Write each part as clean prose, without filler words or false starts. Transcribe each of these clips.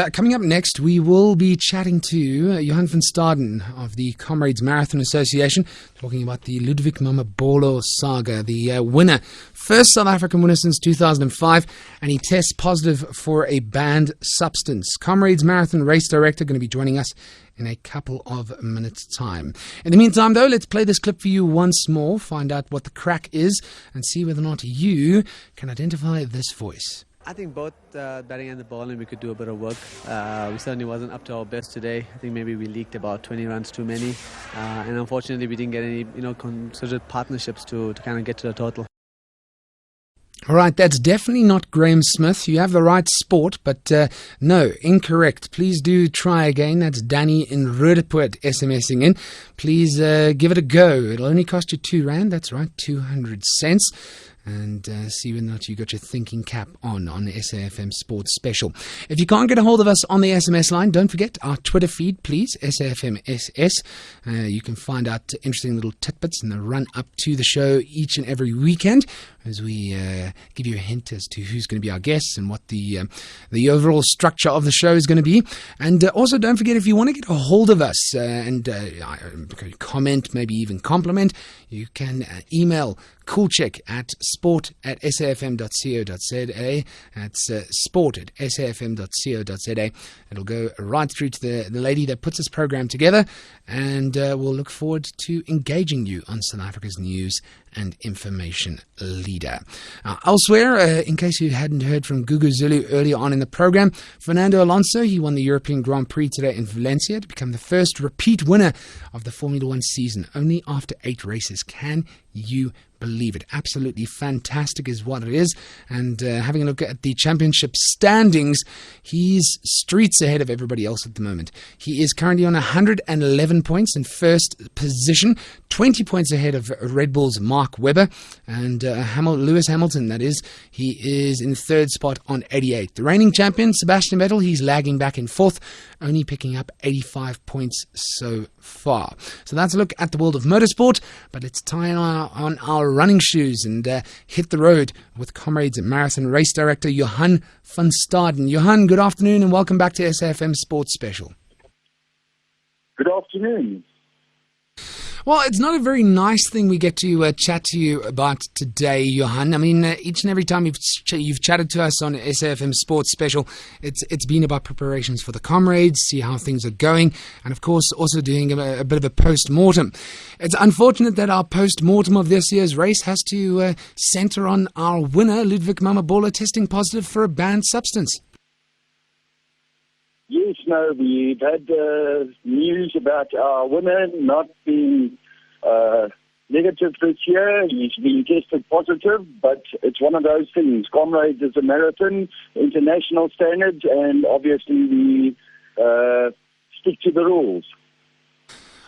Coming up next, we will be chatting to Johann van Staden of the Comrades Marathon Association, talking about the Ludwick Mamabolo saga, the winner, first South African winner since 2005, and he tests positive for a banned substance. Comrades Marathon race director going to be joining us in a couple of minutes' time. In the meantime, though, let's play this clip for you once more, find out what the crack is, and see whether or not you can identify this voice. I think both batting and the bowling we could do a bit of work. We certainly wasn't up to our best today. I think maybe we leaked about 20 runs too many, and unfortunately we didn't get any considered partnerships to kind of get to the total. All right, that's definitely not Graham Smith. You have the right sport, but no, incorrect. Please do try again. That's Danny in Roodepoort SMSing in. Please give it a go. It'll only cost you R2. That's right, 200 cents. And see whether or not you got your thinking cap on the SAFM Sports Special. If you can't get a hold of us on the SMS line, don't forget our Twitter feed, please, SAFMSS. You can find out interesting little tidbits in the run-up to the show each and every weekend as we give you a hint as to who's going to be our guests and what the overall structure of the show is going to be. And also, don't forget, if you want to get a hold of us and comment, maybe even compliment, you can email coolcheck@sport@safm.co.za. That's sport@safm.co.za. It'll go right through to the lady that puts this program together, and we'll look forward to engaging you on South Africa's news and information leader. Elsewhere, in case you hadn't heard from Gugu Zulu earlier on in the program, Fernando Alonso, he won the European Grand Prix today in Valencia to become the first repeat winner of the Formula One season, only after 8 races. Can you believe it? Absolutely fantastic is what it is. And having a look at the championship standings, he's streets ahead of everybody else at the moment. He is currently on 111 points in first position, 20 points ahead of Red Bull's Mark Webber, and Lewis Hamilton, that is. He is in third spot on 88. The reigning champion, Sebastian Vettel, he's lagging back in fourth, only picking up 85 points so far. So that's a look at the world of motorsport, but let's tie on our running shoes and hit the road with Comrades Marathon race director Johann van Staden. Johann, good afternoon and welcome back to SAFM Sports Special. Good afternoon. Well, it's not a very nice thing we get to chat to you about today, Johann. I mean, each and every time you've chatted to us on SAFM Sports Special, it's been about preparations for the Comrades, see how things are going, and of course also doing a bit of a post-mortem. It's unfortunate that our post-mortem of this year's race has to center on our winner, Ludwick Mamabolo, testing positive for a banned substance. Yes, no, we've had news about our winner not being negative this year. He's been tested positive, but it's one of those things. Comrades is a marathon, international standards, and obviously we stick to the rules.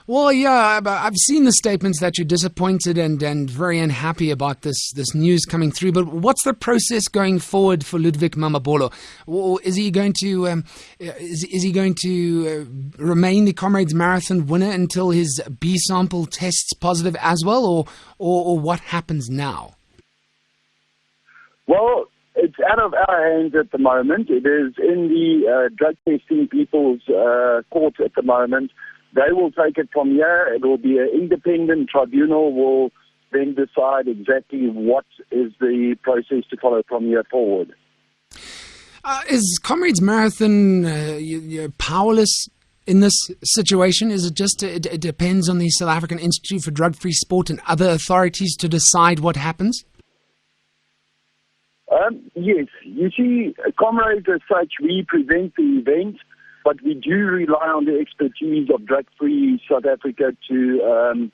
Well, yeah, I've seen the statements that you're disappointed and very unhappy about this news coming through. But what's the process going forward for Ludwick Mamabolo? Or is he going to remain the Comrades Marathon winner until his B sample tests positive as well, or what happens now? Well, it's out of our hands at the moment. It is in the drug testing people's court at the moment. They will take it from here. It will be an independent tribunal will then decide exactly what is the process to follow from here forward. Is Comrades Marathon powerless in this situation? Is it just it depends on the South African Institute for Drug-Free Sport and other authorities to decide what happens? Yes. You see, Comrades as such, we present the event, but we do rely on the expertise of Drug-Free South Africa to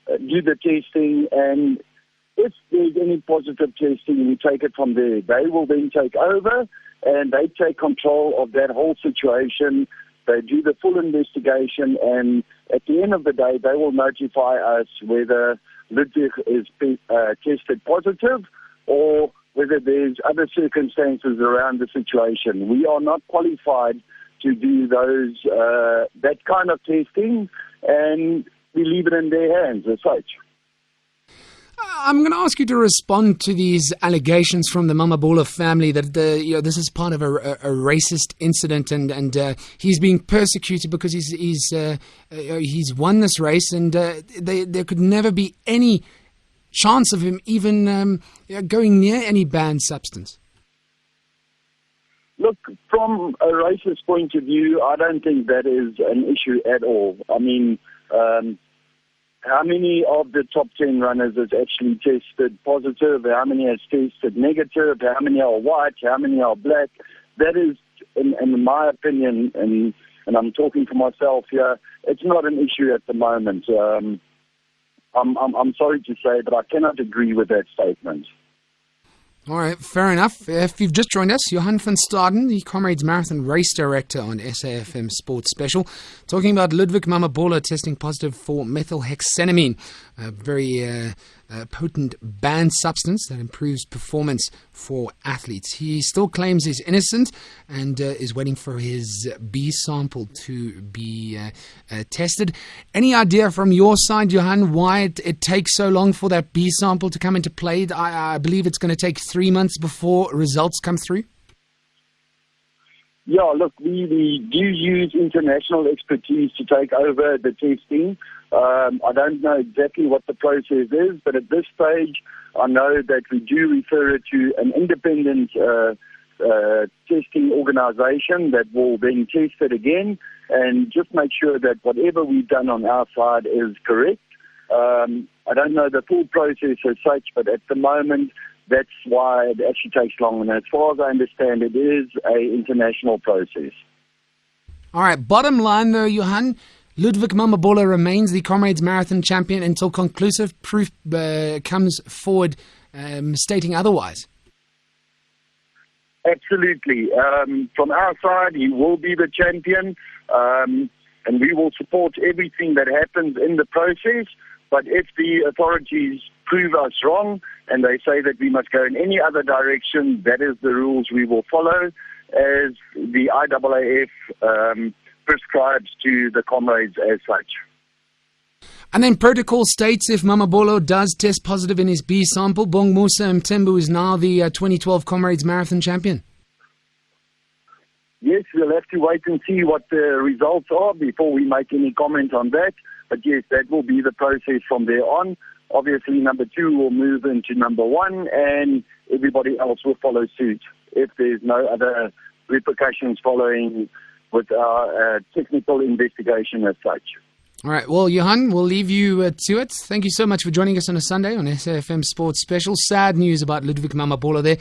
do the testing, and if there's any positive testing, we take it from there. They will then take over, and they take control of that whole situation. They do the full investigation, and at the end of the day, they will notify us whether Ludwig is tested positive or whether there's other circumstances around the situation. We are not qualified to do those that kind of testing, and we leave it in their hands as such. I'm going to ask you to respond to these allegations from the Mamabolo family that this is part of a racist incident, and he's being persecuted because he's won this race, and there could never be any chance of him even going near any banned substance. Look, from a racist point of view, I don't think that is an issue at all. I mean, how many of the top 10 runners has actually tested positive? How many has tested negative? How many are white? How many are black? That is, in my opinion, and I'm talking for myself here, it's not an issue at the moment. I'm sorry to say, but I cannot agree with that statement. All right, fair enough. If you've just joined us, Johann van Staden, the Comrades Marathon Race Director on SAFM Sports Special, talking about Ludwick Mamabolo testing positive for methylhexanamine, a very potent banned substance that improves performance for athletes. He still claims he's innocent and is waiting for his B sample to be tested. Any idea from your side, Johann, why it takes so long for that B sample to come into play? I believe it's going to take 3 months before results come through. Yeah, look, we do use international expertise to take over the testing. I don't know exactly what the process is, but at this stage, I know that we do refer it to an independent testing organization that will then test it again and just make sure that whatever we've done on our side is correct. I don't know the full process as such, but at the moment, that's why it actually takes long. And as far as I understand, it is an international process. All right, bottom line though, Johann, Ludwick Mamabolo remains the Comrades Marathon champion until conclusive proof comes forward stating otherwise. Absolutely. From our side, he will be the champion, and we will support everything that happens in the process. But if the authorities prove us wrong and they say that we must go in any other direction, that is the rules we will follow, as the IAAF prescribes to the Comrades as such. And then protocol states if Mamabolo does test positive in his B sample, Bong Musa Mthembu is now the 2012 Comrades Marathon champion. Yes, we'll have to wait and see what the results are before we make any comment on that. But yes, that will be the process from there on. Obviously, number 2 will move into number 1, and everybody else will follow suit if there's no other repercussions following with our technical investigation as such. All right, well, Johann, we'll leave you to it. Thank you so much for joining us on a Sunday on SAFM Sports Special. Sad news about Ludwick Mamabolo there.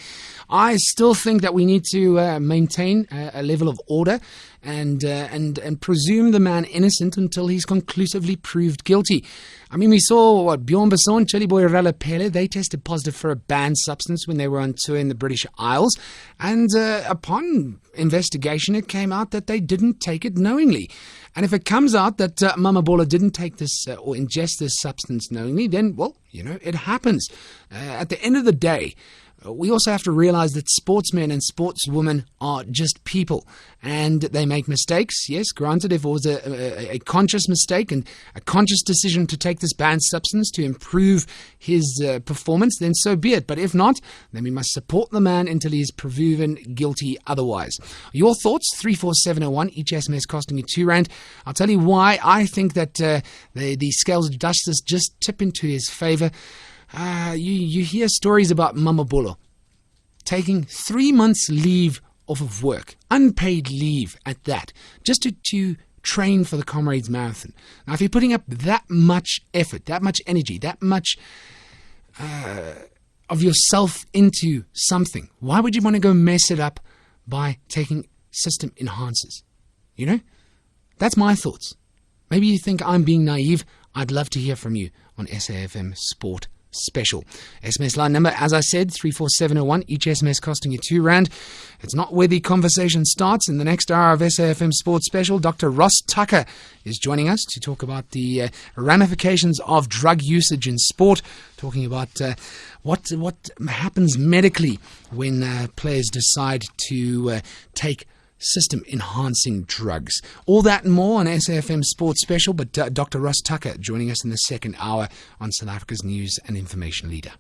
I still think that we need to maintain a level of order and presume the man innocent until he's conclusively proved guilty. I mean, we saw Bjorn Besson, Cheliboy Ralepele, they tested positive for a banned substance when they were on tour in the British Isles, and upon investigation, it came out that they didn't take it knowingly. And if it comes out that Mamabolo didn't take this or ingest this substance knowingly, then, well, it happens. At the end of the day, we also have to realize that sportsmen and sportswomen are just people and they make mistakes. Yes, granted, if it was a conscious mistake and a conscious decision to take this banned substance to improve his performance, then so be it. But if not, then we must support the man until he is proven guilty otherwise. Your thoughts? 34701, each SMS costing you R2. I'll tell you why I think that the scales of justice just tip into his favor. You hear stories about Mamabolo taking 3 months leave off of work, unpaid leave at that, just to train for the Comrades Marathon. Now, if you're putting up that much effort, that much energy, that much of yourself into something, why would you want to go mess it up by taking system enhancers? That's my thoughts. Maybe you think I'm being naive. I'd love to hear from you on SAFM Sport Special. SMS line number, as I said, 34701, each SMS costing you R2. It's not where the conversation starts. In the next hour of SAFM Sports Special, Dr. Ross Tucker is joining us to talk about the ramifications of drug usage in sport, talking about what happens medically when players decide to take system enhancing drugs. All that and more on SAFM Sports Special, but Dr. Ross Tucker joining us in the second hour on South Africa's News and Information Leader.